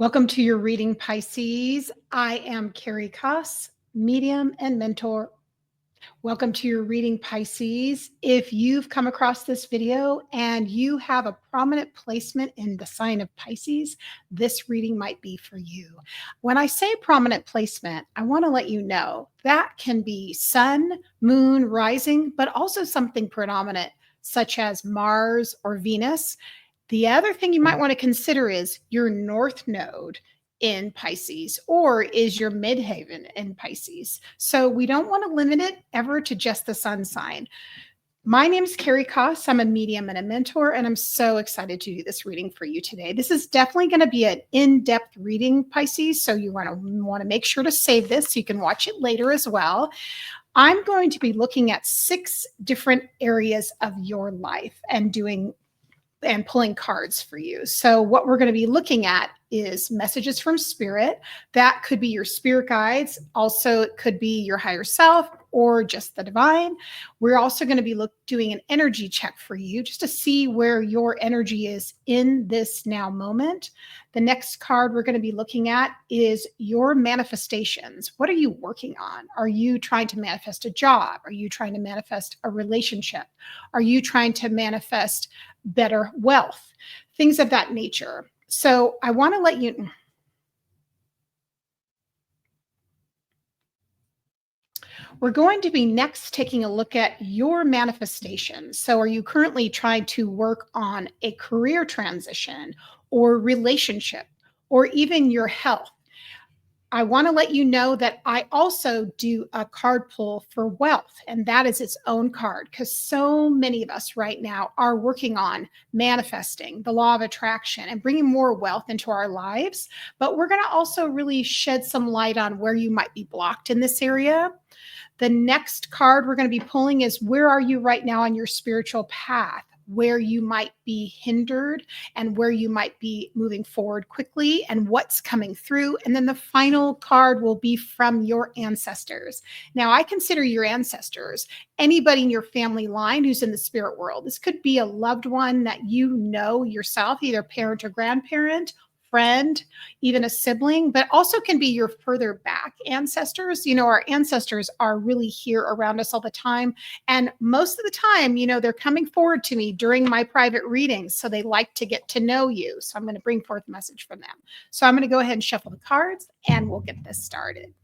Welcome to your reading, Pisces. I am Carrie Koss, medium and mentor. Welcome to your reading, Pisces. If you've come across this video and you have a prominent placement in the sign of Pisces, this reading might be for you. When I say prominent placement, I want to let you know that can be sun, moon, rising, but also something predominant, such as Mars or Venus. The other thing you might want to consider is your north node in Pisces, or is your midhaven in Pisces. So we don't want to limit it ever to just the sun sign. My name is Carrie Koss. I'm a medium and a mentor, and I'm so excited to do this reading for you today. This is definitely going to be an in-depth reading, Pisces, so you want to make sure to save this so you can watch it later as well. I'm going to be looking at 6 different areas of your life and pulling cards for you. So what we're going to be looking at is messages from spirit. That could be your spirit guides. Also, it could be your higher self or just the divine. We're also going to be doing an energy check for you just to see where your energy is in this now moment. The next card we're going to be looking at is your manifestations. What are you working on? Are you trying to manifest a job? Are you trying to manifest a relationship? Are you trying to manifest better wealth? Things of that nature. So I want to let you... We're going to be next taking a look at your manifestation. So are you currently trying to work on a career transition or relationship or even your health? I want to let you know that I also do a card pull for wealth, and that is its own card because so many of us right now are working on manifesting the law of attraction and bringing more wealth into our lives. But we're going to also really shed some light on where you might be blocked in this area. The next card we're going to be pulling is where are you right now on your spiritual path, where you might be hindered and where you might be moving forward quickly and what's coming through. And then the final card will be from your ancestors. Now, I consider your ancestors anybody in your family line who's in the spirit world. This could be a loved one that you know yourself, either parent or grandparent, friend, even a sibling, but also can be your further back ancestors. You know, our ancestors are really here around us all the time. And most of the time, you know, they're coming forward to me during my private readings. So they like to get to know you. So I'm going to bring forth a message from them. So I'm going to go ahead and shuffle the cards and we'll get this started.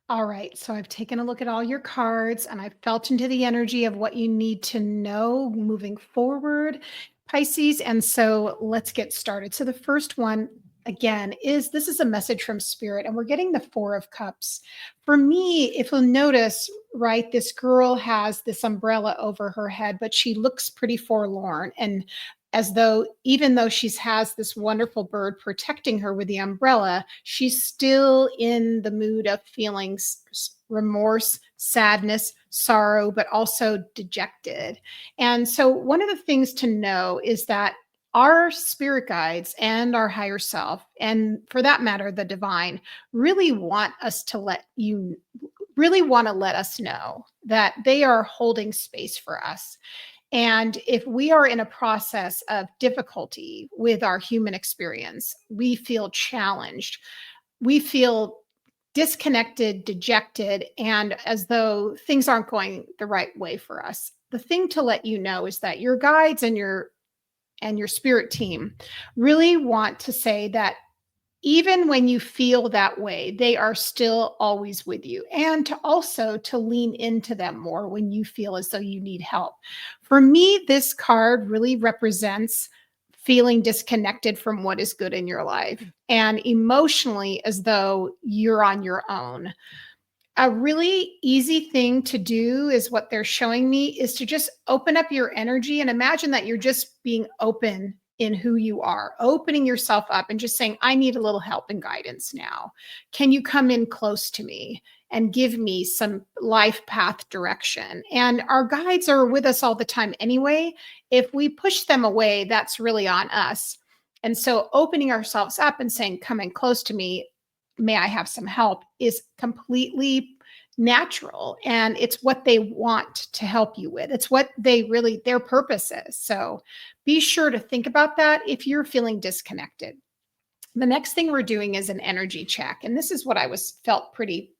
All right, so I've taken a look at all your cards and I've felt into the energy of what you need to know moving forward, Pisces. And so let's get started. So the first one, again, is this is a message from spirit, and we're getting the 4 of Cups. For me, if you'll notice, right, this girl has this umbrella over her head, but she looks pretty forlorn, and as though even though she has this wonderful bird protecting her with the umbrella, she's still in the mood of feeling remorse, sadness, sorrow, but also dejected. And so, one of the things to know is that our spirit guides and our higher self, and for that matter, the divine, really want us to really want to let us know that they are holding space for us. And if we are in a process of difficulty with our human experience, we feel challenged, we feel disconnected, dejected, and as though things aren't going the right way for us. The thing to let you know is that your guides and your spirit team really want to say that even when you feel that way, they are still always with you, and to also to lean into them more when you feel as though you need help. For me, this card really represents feeling disconnected from what is good in your life and emotionally as though you're on your own. A really easy thing to do is what they're showing me is to just open up your energy and imagine that you're just being open in who you are, opening yourself up and just saying, I need a little help and guidance now. Can you come in close to me and give me some life path direction? And our guides are with us all the time anyway. If we push them away, that's really on us. And so opening ourselves up and saying, come in close to me, may I have some help, is completely natural. And it's what they want to help you with. It's what they really, their purpose is. So be sure to think about that if you're feeling disconnected. The next thing we're doing is an energy check. And this is what I felt pretty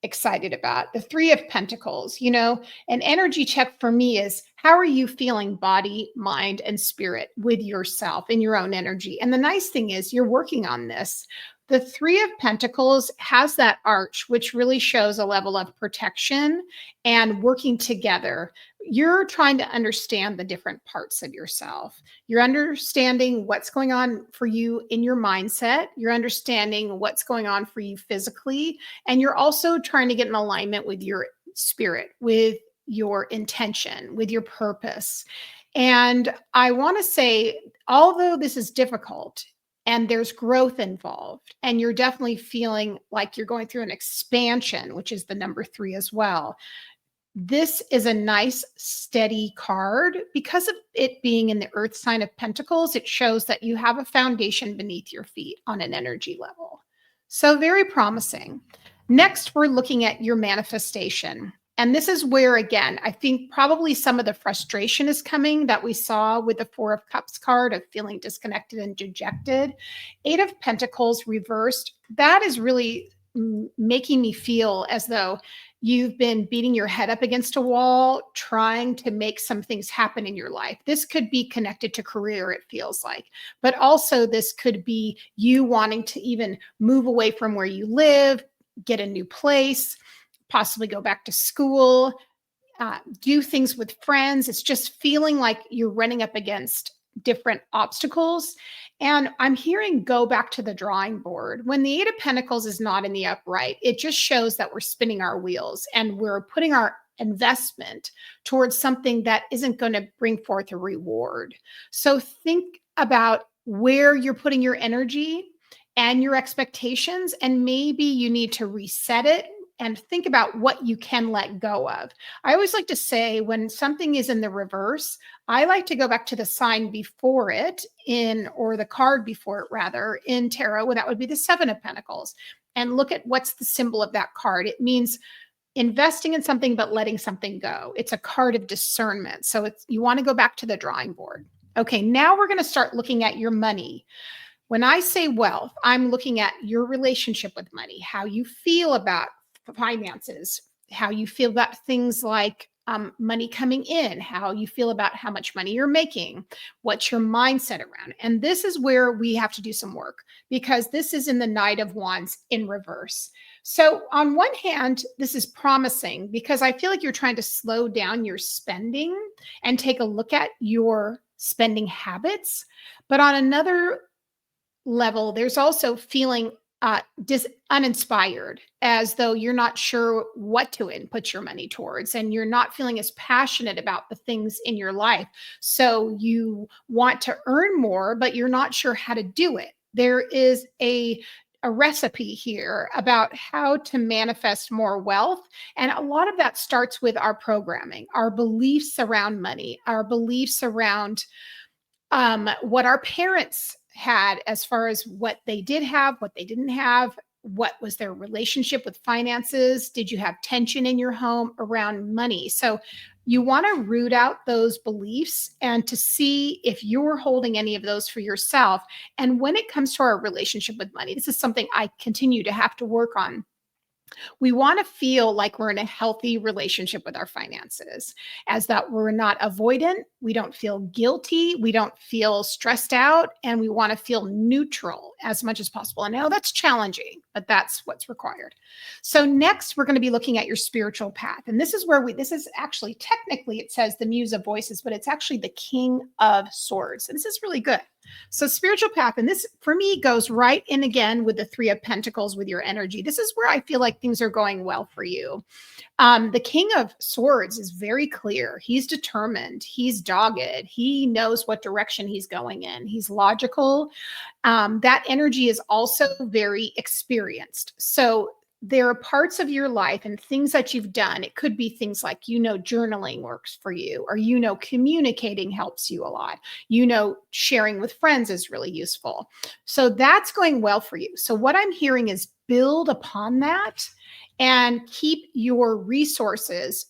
excited about. The Three of Pentacles, an energy check for me is how are you feeling body, mind, and spirit with yourself in your own energy? And the nice thing is you're working on this. The Three of Pentacles has that arch, which really shows a level of protection and working together. You're trying to understand the different parts of yourself. You're understanding what's going on for you in your mindset. You're understanding what's going on for you physically. And you're also trying to get in alignment with your spirit, with your intention, with your purpose. And I want to say, although this is difficult, and there's growth involved, and you're definitely feeling like you're going through an expansion, which is the number 3 as well. This is a nice, steady card. Because of it being in the earth sign of Pentacles, it shows that you have a foundation beneath your feet on an energy level. So very promising. Next, we're looking at your manifestation. And this is where, again, I think probably some of the frustration is coming that we saw with the Four of Cups card of feeling disconnected and dejected. Eight of Pentacles reversed, that is really making me feel as though you've been beating your head up against a wall, trying to make some things happen in your life. This could be connected to career, it feels like, but also this could be you wanting to even move away from where you live, get a new place, possibly go back to school, do things with friends. It's just feeling like you're running up against different obstacles. And I'm hearing go back to the drawing board. When the Eight of Pentacles is not in the upright, it just shows that we're spinning our wheels and we're putting our investment towards something that isn't going to bring forth a reward. So think about where you're putting your energy and your expectations, and maybe you need to reset it and think about what you can let go of. I always like to say when something is in the reverse, I like to go back to the sign before it or the card before it rather, in tarot, that would be the Seven of Pentacles, and look at what's the symbol of that card. It means investing in something, but letting something go. It's a card of discernment. So you want to go back to the drawing board. Okay, now we're going to start looking at your money. When I say wealth, I'm looking at your relationship with money, how you feel about finances, how you feel about things like money coming in, how you feel about how much money you're making, what's your mindset around it. And this is where we have to do some work because this is in the Knight of Wands in reverse. So on one hand, this is promising because I feel like you're trying to slow down your spending and take a look at your spending habits. But on another level, there's also feeling uninspired, as though you're not sure what to input your money towards, and you're not feeling as passionate about the things in your life. So you want to earn more, but you're not sure how to do it. There is a a recipe here about how to manifest more wealth. And a lot of that starts with our programming, our beliefs around money, our beliefs around what our parents had as far as what they did have, what they didn't have, what was their relationship with finances? Did you have tension in your home around money? So you want to root out those beliefs and to see if you're holding any of those for yourself. And when it comes to our relationship with money, this is something I continue to have to work on. We want to feel like we're in a healthy relationship with our finances, as that we're not avoidant, we don't feel guilty, we don't feel stressed out, and we want to feel neutral as much as possible. And I know that's challenging, but that's what's required. So next, we're going to be looking at your spiritual path. And this is where this is actually technically, it says the Muse of Voices, but it's actually the King of Swords. And this is really good. So spiritual path, and this for me goes right in again with the Three of Pentacles with your energy. This is where I feel like things are going well for you. The King of Swords is very clear. He's determined. He's dogged. He knows what direction he's going in. He's logical. That energy is also very experienced. So there are parts of your life and things that you've done. It could be things like, journaling works for you, or, communicating helps you a lot. Sharing with friends is really useful. So that's going well for you. So what I'm hearing is build upon that and keep your resources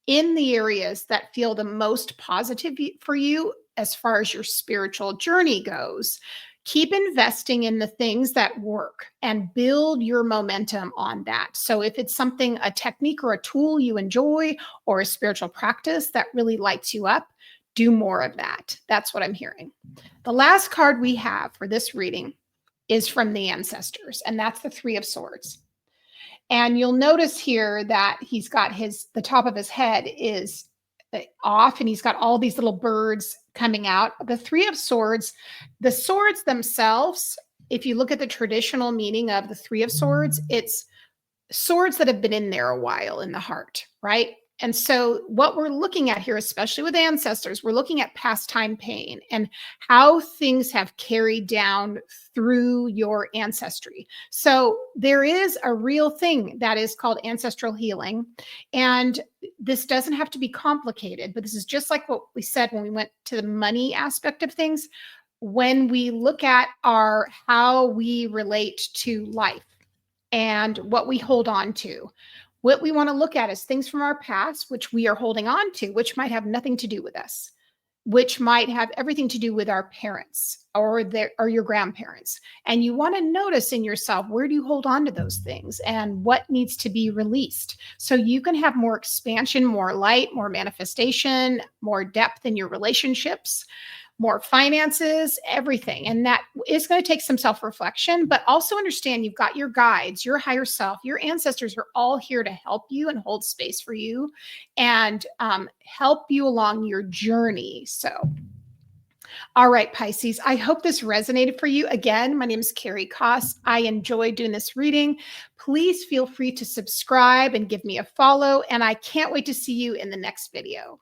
in the areas that feel the most positive for you as far as your spiritual journey goes. Keep investing in the things that work and build your momentum on that. So if it's something, a technique or a tool you enjoy, or a spiritual practice that really lights you up, do more of that. That's what I'm hearing. The last card we have for this reading is from the ancestors, and that's the Three of Swords. And you'll notice here that he's got the top of his head is off, and he's got all these little birds coming out. The Three of Swords, the swords themselves, if you look at the traditional meaning of the Three of Swords, it's swords that have been in there a while in the heart, right? And so what we're looking at here, especially with ancestors, we're looking at past time pain and how things have carried down through your ancestry. So there is a real thing that is called ancestral healing. And this doesn't have to be complicated, but this is just like what we said when we went to the money aspect of things. When we look at how we relate to life and what we hold on to, what we want to look at is things from our past, which we are holding on to, which might have nothing to do with us, which might have everything to do with our parents or your grandparents. And you want to notice in yourself, where do you hold on to those things and what needs to be released so you can have more expansion, more light, more manifestation, more depth in your relationships, more finances, everything. And that is going to take some self-reflection, but also understand you've got your guides, your higher self, your ancestors are all here to help you and hold space for you and help you along your journey. So, all right, Pisces, I hope this resonated for you. Again, my name is Carrie Koss. I enjoy doing this reading. Please feel free to subscribe and give me a follow. And I can't wait to see you in the next video.